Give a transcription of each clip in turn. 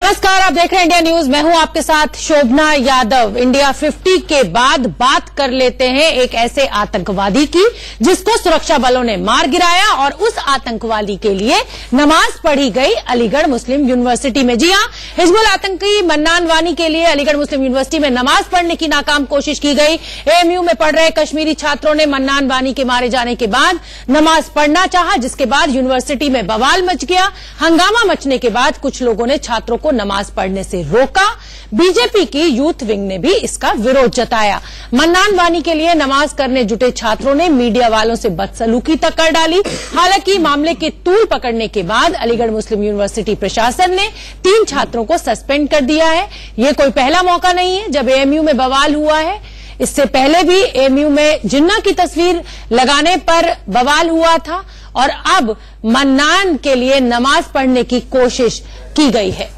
नमस्कार, आप देख रहे हैं इंडिया न्यूज। मैं हूं आपके साथ शोभना यादव। इंडिया 50 के बाद बात कर लेते हैं एक ऐसे आतंकवादी की जिसको सुरक्षा बलों ने मार गिराया और उस आतंकवादी के लिए नमाज पढ़ी गई अलीगढ़ मुस्लिम यूनिवर्सिटी में। जी हां, हिजबुल आतंकी मन्नान वानी के लिए अलीगढ़ मुस्लिम यूनिवर्सिटी में नमाज पढ़ने की नाकाम कोशिश की गई। एएमयू में पढ़ रहे कश्मीरी छात्रों ने मन्नान वानी के मारे जाने के बाद नमाज पढ़ना चाहा, जिसके बाद यूनिवर्सिटी में बवाल मच गया। हंगामा मचने के बाद कुछ लोगों ने छात्रों को नमाज पढ़ने से रोका। बीजेपी की यूथ विंग ने भी इसका विरोध जताया। मन्नान वानी के लिए नमाज करने जुटे छात्रों ने मीडिया वालों से बदसलूकी तक कर डाली। हालांकि मामले के तूल पकड़ने के बाद अलीगढ़ मुस्लिम यूनिवर्सिटी प्रशासन ने 3 छात्रों को सस्पेंड कर दिया है। यह कोई पहला मौका नहीं है जब एएमयू में बवाल हुआ है। इससे पहले भी एएमयू में जिन्ना की तस्वीर लगाने पर बवाल हुआ था और अब मन्नान के लिए नमाज पढ़ने की कोशिश की गई है।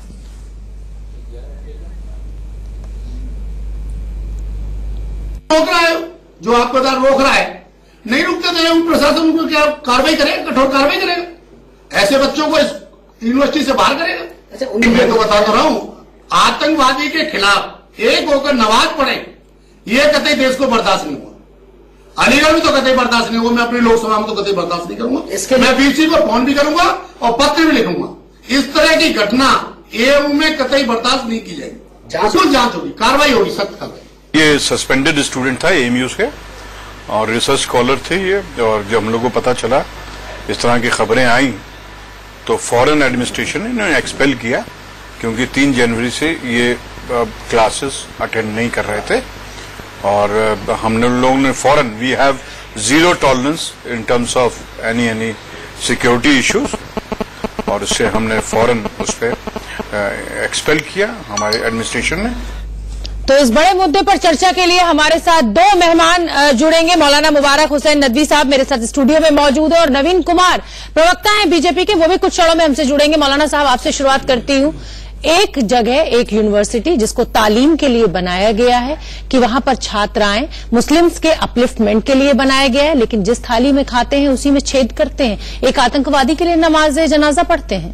रोक रहा है, जो आपको रोक रहा है, नहीं रुकते तो प्रशासन को क्या कार्रवाई करेगा, कठोर कार्रवाई करेगा, ऐसे बच्चों को इस यूनिवर्सिटी से बाहर करेगा। अच्छा, मैं तो बता रहा हूं, आतंकवादी के खिलाफ एक होकर नमाज पढ़े, ये कतई देश को बर्दाश्त नहीं हुआ। अलीगढ़ में तो कतई बर्दाश्त नहीं हुआ। मैं अपनी लोकसभा में तो कतई बर्दाश्त नहीं करूंगा। मैं बीसी को फोन भी करूंगा और पत्र भी लिखूंगा। इस तरह की घटना एएमयू में कतई बर्दाश्त नहीं की जाएगी। जांच होगी, कार्रवाई होगी, सख्त कार्रवाई। ये सस्पेंडेड स्टूडेंट था एएमयू से और रिसर्च स्कॉलर थे ये। और जब हम लोग को पता चला इस तरह की खबरें आई तो फॉरेन एडमिनिस्ट्रेशन ने इन्हें एक्सपेल किया, क्योंकि 3 जनवरी से ये क्लासेस अटेंड नहीं कर रहे थे। और हमने लोगों ने foreign, we have zero tolerance in terms of any security issues, और इससे हमने फॉरेन उस पर एक्सपेल किया हमारे एडमिनिस्ट्रेशन ने। तो इस बड़े मुद्दे पर चर्चा के लिए हमारे साथ 2 मेहमान जुड़ेंगे। मौलाना मुबारक हुसैन नदवी साहब मेरे साथ स्टूडियो में मौजूद है और नवीन कुमार प्रवक्ता हैं बीजेपी के, वो भी कुछ क्षणों में हमसे जुड़ेंगे। मौलाना साहब, आपसे शुरुआत करती हूं। एक जगह, एक यूनिवर्सिटी जिसको तालीम के लिए बनाया गया है कि वहां पर छात्र आए, मुस्लिम्स के अपलिफ्टमेंट के लिए बनाया गया है, लेकिन जिस थाली में खाते हैं उसी में छेद करते हैं। एक आतंकवादी के लिए नमाज जनाजा पढ़ते हैं।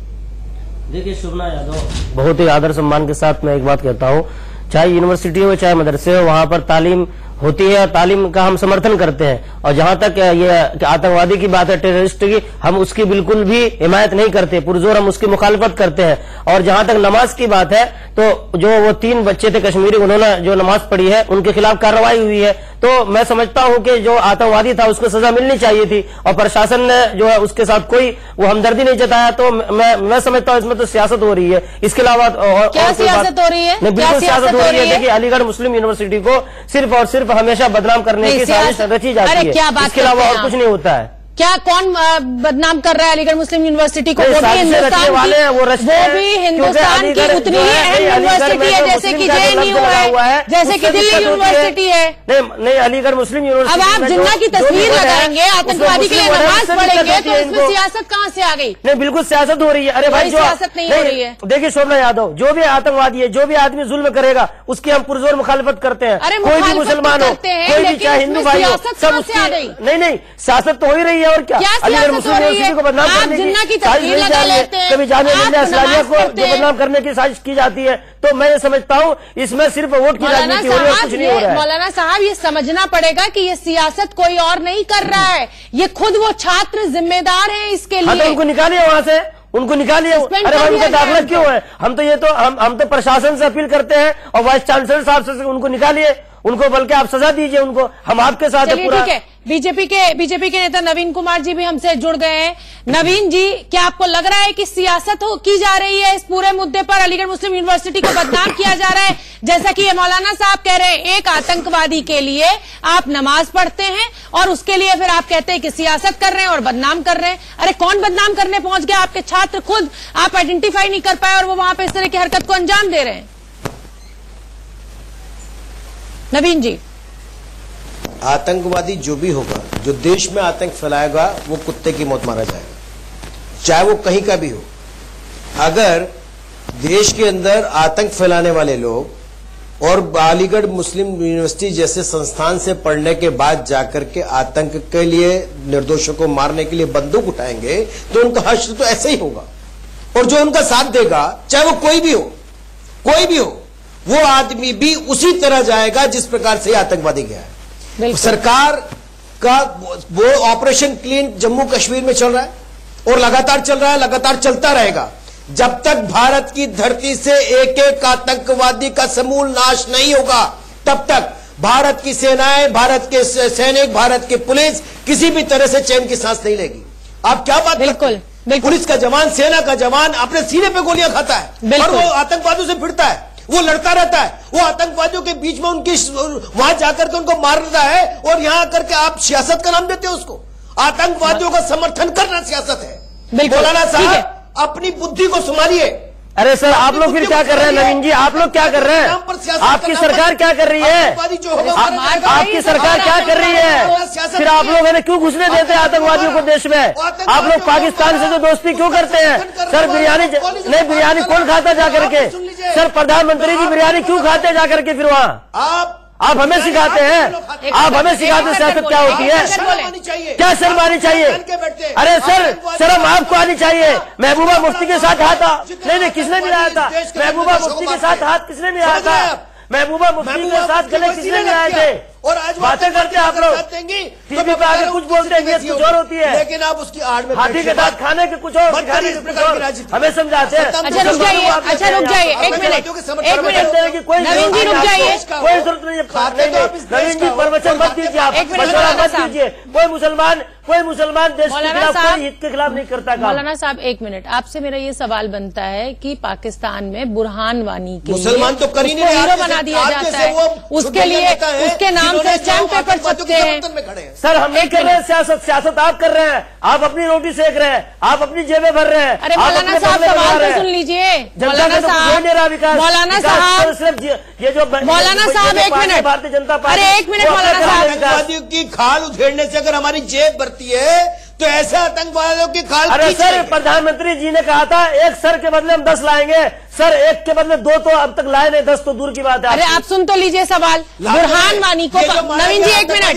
देखिए शोभना यादव, बहुत ही आदर सम्मान के साथ मैं एक बात कहता हूं, चाहे यूनिवर्सिटी हो चाहे मदरसे हो, वहां पर तालीम होती है और तालीम का हम समर्थन करते हैं। और जहां तक ये आतंकवादी की बात है, टेररिस्ट की, हम उसकी बिल्कुल भी हिमायत नहीं करते, पुरजोर हम उसकी मुखालफत करते हैं। और जहां तक नमाज की बात है, तो जो वो 3 बच्चे थे कश्मीरी, उन्होंने जो नमाज पढ़ी है उनके खिलाफ कार्रवाई हुई है। तो मैं समझता हूं कि जो आतंकवादी था उसको सजा मिलनी चाहिए थी और प्रशासन ने जो है उसके साथ कोई वो हमदर्दी नहीं जताया। तो मैं समझता हूं इसमें तो सियासत हो रही है। इसके अलावा क्या सियासत हो रही है? बिल्कुल सियासत हो रही है। देखिए, अलीगढ़ मुस्लिम यूनिवर्सिटी को सिर्फ और सिर्फ हमेशा बदनाम करने की साजिश रची जाती है। इसके अलावा और कुछ नहीं होता है। क्या कौन बदनाम कर रहा है अलीगढ़ मुस्लिम यूनिवर्सिटी को? वो भी हिंदुस्तान की उतनी ही अहम यूनिवर्सिटी है जैसे कि जेएनयू है, जैसे कि दिल्ली यूनिवर्सिटी है। नहीं, अलीगढ़ मुस्लिम यूनिवर्सिटी। अब आप जिन्ना की तस्वीर लगाएंगे, आतंकवादी के लिए नमाज पढ़ेंगे, तो इसमें सियासत कहां से आ गई? नहीं, बिल्कुल सियासत हो रही है। अरे भाई, सियासत नहीं हो रही है। देखिए शोभना यादव, जो भी आतंकवादी है, जो भी आदमी जुल्म करेगा उसकी हम पुरजोर मुखालफत करते हैं। कोई भी मुसलमान हो, कोई भी चाहे हिंदू भाई हो, सब उसकी नहीं सियासत तो हो ही रही है। और क्या अलीगढ़ मुस्लिम यूनिवर्सिटी को बदनाम करने की साजिश कभी जामिया मिल्लिया इस्लामिया को जो बदनाम करने की साजिश की जाती है। तो मैं ये समझता हूं इसमें सिर्फ वोट की राजनीति हो रही है, कुछ नहीं हो रहा है। मौलाना साहब, ये समझना पड़ेगा कि ये सियासत कोई और नहीं कर रहा है, ये खुद वो छात्र जिम्मेदार हैं इसके लिए। तो उनको निकालिए वहां से, उनको निकालिए। अरे भाई, उनका दाखिला क्यों है? हम तो प्रशासन से अपील करते हैं और वाइस चांसलर साहब से उनको निकालिए, उनको बल्कि आप सजा दीजिए उनको। हम आपके साथ है पूरा। ठीक है, बीजेपी के नेता नवीन कुमार जी भी हमसे जुड़ गए हैं। नवीन जी, क्या आपको लग रहा है कि सियासत की जा रही है इस पूरे मुद्दे पर? अलीगढ़ मुस्लिम यूनिवर्सिटी को बदनाम किया जा रहा है, जैसा कि ये मौलाना साहब कह रहे हैं, एक आतंकवादी के लिए आप नमाज पढ़ते हैं और उसके लिए फिर आप कहते हैं कि सियासत कर रहे हैं और बदनाम कर रहे हैं। अरे कौन बदनाम करने पहुंच गया? आपके छात्र खुद आप आइडेंटिफाई नहीं कर पाए और वो वहां पर इस तरह की हरकत को अंजाम दे रहे हैं। नवीन जी, आतंकवादी जो भी होगा, जो देश में आतंक फैलाएगा, वो कुत्ते की मौत मारा जाएगा, चाहे वो कहीं का भी हो। अगर देश के अंदर आतंक फैलाने वाले लोग और अलीगढ़ मुस्लिम यूनिवर्सिटी जैसे संस्थान से पढ़ने के बाद जाकर के आतंक के लिए निर्दोषों को मारने के लिए बंदूक उठाएंगे, तो उनका हश्र तो ऐसे ही होगा। और जो उनका साथ देगा, चाहे वो कोई भी हो, कोई भी हो, वो आदमी भी उसी तरह जाएगा जिस प्रकार से आतंकवादी गया है। सरकार का वो ऑपरेशन क्लीन जम्मू कश्मीर में चल रहा है और लगातार चल रहा है, लगातार चलता रहेगा जब तक भारत की धरती से एक एक आतंकवादी का समूल नाश नहीं होगा। तब तक भारत की सेनाएं, भारत के सैनिक, भारत की पुलिस किसी भी तरह से चैन की सांस नहीं लेगी। आप क्या बात बिल्कुल, बिल्कुल। पुलिस का जवान, सेना का जवान अपने सीने पे गोलियां खाता है और वो आतंकवादियों से भिड़ता है, वो लड़ता रहता है, वो आतंकवादियों के बीच में उनकी वहां जाकर के उनको मार रहा है और यहां आकर के आप सियासत का नाम देते हो उसको। आतंकवादियों का समर्थन करना सियासत है। मौलाना साहब अपनी बुद्धि को संभालिए। अरे सर, आप लोग फिर क्या कर रहे हैं? नवीन जी, आप लोग क्या कर रहे हैं? आपकी सरकार क्या कर रही है? आपकी सरकार क्या कर रही है? फिर आप लोग है क्यों घुसने देते हैं आतंकवादियों को देश में? आप लोग पाकिस्तान से तो दोस्ती क्यों करते हैं? सर बिरयानी कौन खाता जाकर के? सर प्रधानमंत्री जी बिरयानी क्यों खाते जाकर के फिर वहाँ? आप हमें सिखाते हैं, आप हमें सिखाते हैं सियासत क्या होती है, क्या शर्म आनी चाहिए? अरे सर, शर्म आपको आनी चाहिए। महबूबा मुफ्ती के साथ हाथ नहीं, किसने मिलाया था? महबूबा मुफ्ती के साथ हाथ किसने मिलाया था? महबूबा मुफ्ती के साथ गले किसने मिलाए थे? और आज बातें करते हैं आप लोग, टीवी पे आगे कुछ बोलते हैं, कुछ और होती है, लेकिन आप उसकी आड़ में हाथी के साथ खाने के कुछ और, खाने के कुछ और हमें समझाते हैं। अच्छा रुक जाइए, अच्छा रुक जाइए, एक मिनट, नवीन जी रुक जाइए, कोई जरूरत नहीं है। नवीन जी प्रवचन मत दीजिए, आप मत दीजिए। कोई मुसलमान देश के खिलाफ, कोई हित के खिलाफ नहीं करता। मौलाना साहब एक मिनट, आपसे मेरा ये सवाल बनता है कि पाकिस्तान में बुरहान वानी के मुसलमान तो कर ही नहीं, हीरो बना दिया जाता है, उसके लिए उसके नाम से स्टैम्प पेपर छपते हैं। सर हम नहीं कर रहे हैं सियासत आप कर रहे हैं। आप अपनी रोटी सेक रहे हैं, आप अपनी जेबें भर रहे हैं। अरे मौलाना साहब सवाल तो सुन लीजिए। मौलाना साहब, मौलाना साहब, ये जो मौलाना साहब एक मिनट, भारतीय जनता पार्टी, अरे एक मिनट मौलाना साहब, आतंकवादियों की खाल उधेड़ने से अगर हमारी जेब भरती है तो ऐसे आतंकवादियों की खाल। अरे सर, प्रधानमंत्री जी ने कहा था एक सर के बदले हम 10 लाएंगे। सर एक के बदले 2 तो अब तक लाए नहीं, 10 तो दूर की बात है। अरे आप सुन तो लीजिए सवाल। बुरहान वानी को, नवीन जी एक मिनट,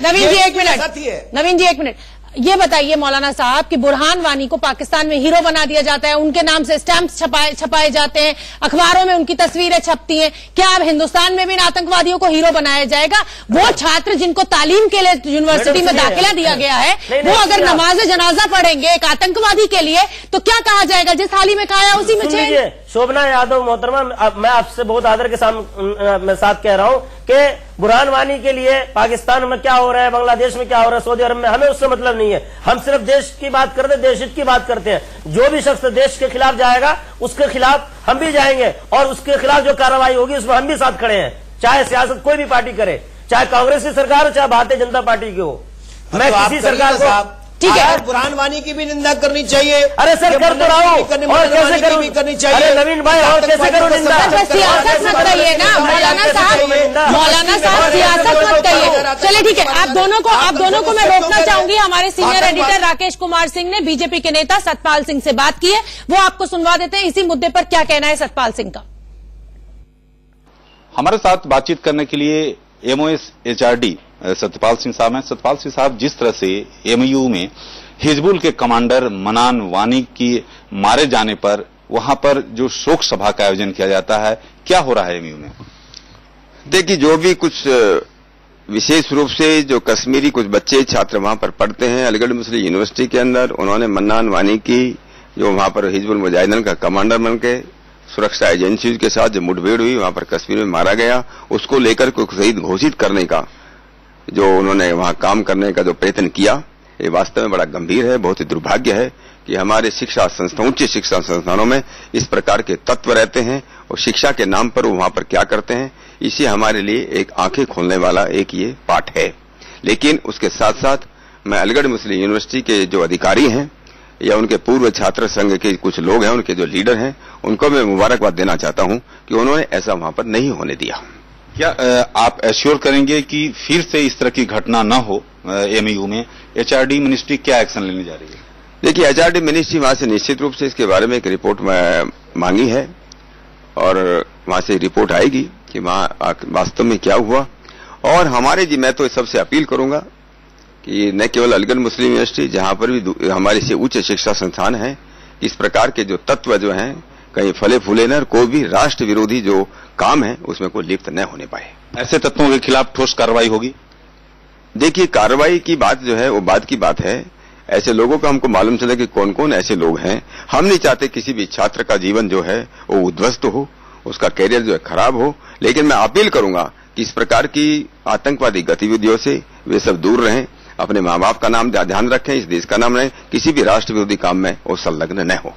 नवीन जी एक मिनट, नवीन जी एक मिनट, ये बताइए मौलाना साहब कि बुरहान वानी को पाकिस्तान में हीरो बना दिया जाता है, उनके नाम से स्टैंप छपाए जाते हैं, अखबारों में उनकी तस्वीरें छपती हैं। क्या अब हिंदुस्तान में भी इन आतंकवादियों को हीरो बनाया जाएगा? वो छात्र जिनको तालीम के लिए यूनिवर्सिटी में दाखिला दिया गया है, वो अगर नमाज जनाजा पढ़ेंगे एक आतंकवादी के लिए तो क्या कहा जाएगा? जिस थाली में खाया उसी में चेंज। शोभना यादव मोहतरमा, मैं आपसे बहुत आदर के साथ कह रहा हूँ कि बुरहान वानी के लिए पाकिस्तान में क्या हो रहा है, बांग्लादेश में क्या हो रहा है, सऊदी अरब में, हमें उससे मतलब नहीं है। हम सिर्फ देश की बात करते हैं, देश हित की बात करते हैं। जो भी शख्स देश के खिलाफ जाएगा उसके खिलाफ हम भी जाएंगे और उसके खिलाफ जो कार्रवाई होगी उसमें हम भी साथ खड़े हैं, चाहे सियासत कोई भी पार्टी करे, चाहे कांग्रेस की सरकार हो, चाहे भारतीय जनता पार्टी की हो। मैं किसी सरकार को, ठीक है, बुरहान वानी की भी निंदा करनी चाहिए। अरे सर कर तो रहा हूँ, और कैसे करूँ? करनी चाहिए। अरे नवीन भाई, और कैसे करूँ निंदा? सियासत मत कहिए ना मौलाना साहब, मौलाना साहब सियासत मत कहिए। चलिए ठीक है, आप दोनों को मैं रोकना चाहूंगी। हमारे सीनियर एडिटर राकेश कुमार सिंह ने बीजेपी के नेता सतपाल सिंह से बात की है, वो आपको सुनवा देते हैं। इसी मुद्दे पर क्या कहना है सतपाल सिंह का? हमारे साथ बातचीत करने के लिए एमओएस एचआरडी सतपाल सिंह साहब हैं। सतपाल सिंह साहब, जिस तरह से एमयू में हिजबुल के कमांडर मनान वानी की मारे जाने पर वहां पर जो शोक सभा का आयोजन किया जाता है, क्या हो रहा है एमयू में? देखिए, जो भी कुछ विशेष रूप से जो कश्मीरी कुछ बच्चे छात्र वहां पर पढ़ते हैं अलीगढ़ मुस्लिम यूनिवर्सिटी के अंदर, उन्होंने मन्नान वानी की जो वहां पर हिजबुल मुजाहिदीन का कमांडर बन के सुरक्षा एजेंसी के साथ जो मुठभेड़ हुई, वहां पर कश्मीर में मारा गया, उसको लेकर कोई शहीद घोषित करने का जो उन्होंने वहां काम करने का जो प्रयत्न किया, ये वास्तव में बड़ा गंभीर है। बहुत ही दुर्भाग्य है कि हमारे शिक्षा संस्थान, उच्च शिक्षा संस्थानों में इस प्रकार के तत्व रहते हैं और शिक्षा के नाम पर वो वहां पर क्या करते हैं, इसे हमारे लिए एक आंखें खोलने वाला एक ये पाठ है। लेकिन उसके साथ साथ मैं अलीगढ़ मुस्लिम यूनिवर्सिटी के जो अधिकारी हैं या उनके पूर्व छात्र संघ के कुछ लोग हैं, उनके जो लीडर हैं, उनको मैं मुबारकबाद देना चाहता हूं कि उन्होंने ऐसा वहां पर नहीं होने दिया। क्या आप एश्योर करेंगे कि फिर से इस तरह की घटना न हो एमयू में? एचआरडी मिनिस्ट्री क्या एक्शन लेने जा रही है? देखिए, एचआरडी मिनिस्ट्री वहां से निश्चित रूप से इसके बारे में एक रिपोर्ट मांगी है और वहां से रिपोर्ट आएगी कि वहां वास्तव में क्या हुआ। और मैं तो सबसे अपील करूंगा कि न केवल अलीगढ़ मुस्लिम यूनिवर्सिटी, जहां पर भी हमारे से उच्च शिक्षा संस्थान है, इस प्रकार के जो तत्व जो हैं कहीं फले फूले न, और कोई भी राष्ट्र विरोधी जो काम है उसमें कोई लिप्त न होने पाए। ऐसे तत्वों के खिलाफ ठोस कार्रवाई होगी। देखिए, कार्रवाई की बात जो है वो बात की बात है। ऐसे लोगों का हमको मालूम चला कि कौन कौन ऐसे लोग हैं। हम नहीं चाहते किसी भी छात्र का जीवन जो है वो उद्ध्वस्त हो, उसका कैरियर जो है खराब हो, लेकिन मैं अपील करूंगा कि इस प्रकार की आतंकवादी गतिविधियों से वे सब दूर रहें, अपने माँ बाप का नाम ध्यान रखें, इस देश का नाम रहें, किसी भी राष्ट्र विरोधी काम में वो संलग्न न हो।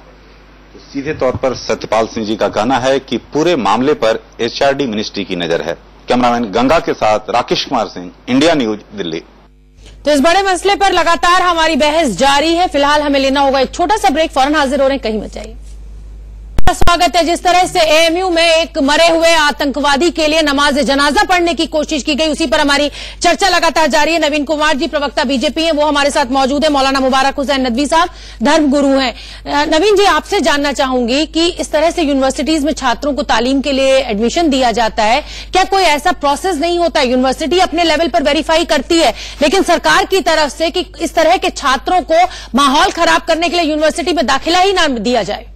तो सीधे तौर पर सत्यपाल सिंह जी का कहना है कि पूरे मामले पर एचआरडी मिनिस्ट्री की नजर है। कैमरामैन गंगा के साथ राकेश कुमार सिंह, इंडिया न्यूज, दिल्ली। तो इस बड़े मसले पर लगातार हमारी बहस जारी है। फिलहाल हमें लेना होगा एक छोटा सा ब्रेक। फौरन हाजिर हो रहे हैं, कहीं मत जाइए। स्वागत है। जिस तरह से एएमयू में एक मरे हुए आतंकवादी के लिए नमाज जनाजा पढ़ने की कोशिश की गई, उसी पर हमारी चर्चा लगातार जारी है। नवीन कुमार जी, प्रवक्ता बीजेपी हैं, वो हमारे साथ मौजूद है। मौलाना मुबारक हुसैन नदवी साहब, धर्मगुरु हैं। नवीन जी, आपसे जानना चाहूंगी कि इस तरह से यूनिवर्सिटीज में छात्रों को तालीम के लिए एडमिशन दिया जाता है, क्या कोई ऐसा प्रोसेस नहीं होता? यूनिवर्सिटी अपने लेवल पर वेरीफाई करती है, लेकिन सरकार की तरफ से कि इस तरह के छात्रों को माहौल खराब करने के लिए यूनिवर्सिटी में दाखिला ही ना दिया जाए,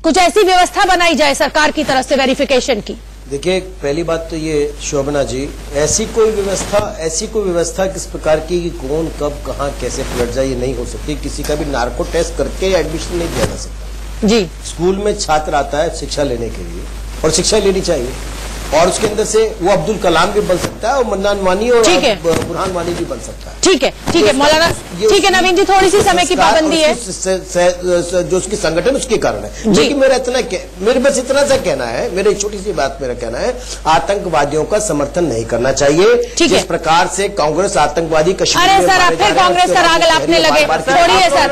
कुछ ऐसी व्यवस्था बनाई जाए सरकार की तरफ से वेरिफिकेशन की। देखिए, पहली बात तो ये शोभना जी, ऐसी कोई व्यवस्था किस प्रकार की कि कौन कब कहां कैसे पलट जाए ये नहीं हो सकती। किसी का भी नार्को टेस्ट करके एडमिशन नहीं दिया जा सकता जी। स्कूल में छात्र आता है शिक्षा लेने के लिए, और शिक्षा लेनी चाहिए, और उसके अंदर से वो अब्दुल कलाम भी बन सकता है और मन्नान वानी और बुरहान वानी भी बन सकता है। ठीक है मौलाना, ठीक है नवीन जी, थोड़ी सी समय की पाबंदी है जो उसकी संगठन उसके कारण है। लेकिन मेरे बस इतना सा कहना है, मेरी छोटी सी बात मेरा कहना है, आतंकवादियों का समर्थन नहीं करना चाहिए। जिस प्रकार से कांग्रेस आतंकवादी कश्मीर में, अरे सर आप फिर कांग्रेस का राग लापने लगे, छोड़िए सर।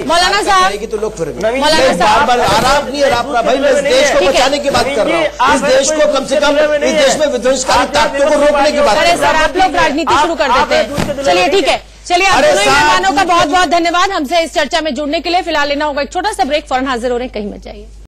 मौलाना साहब तो लोग फिर बार आराम नहीं है भाई, मैं देश को बचाने की बात कर रहा हूँ, इस देश को कम से कम इस देश में विध्वंसकारी ताकतों को रोकने की बात। अरे सर आप लोग राजनीति शुरू कर देते हैं। चलिए ठीक है, चलिए आप दोनों मेहमानों का बहुत बहुत धन्यवाद हमसे इस चर्चा में जुड़ने के लिए। फिलहाल लेना होगा एक छोटा सा ब्रेक। फौरन हाजिर हो रहे हैं, कहीं मत जाइए।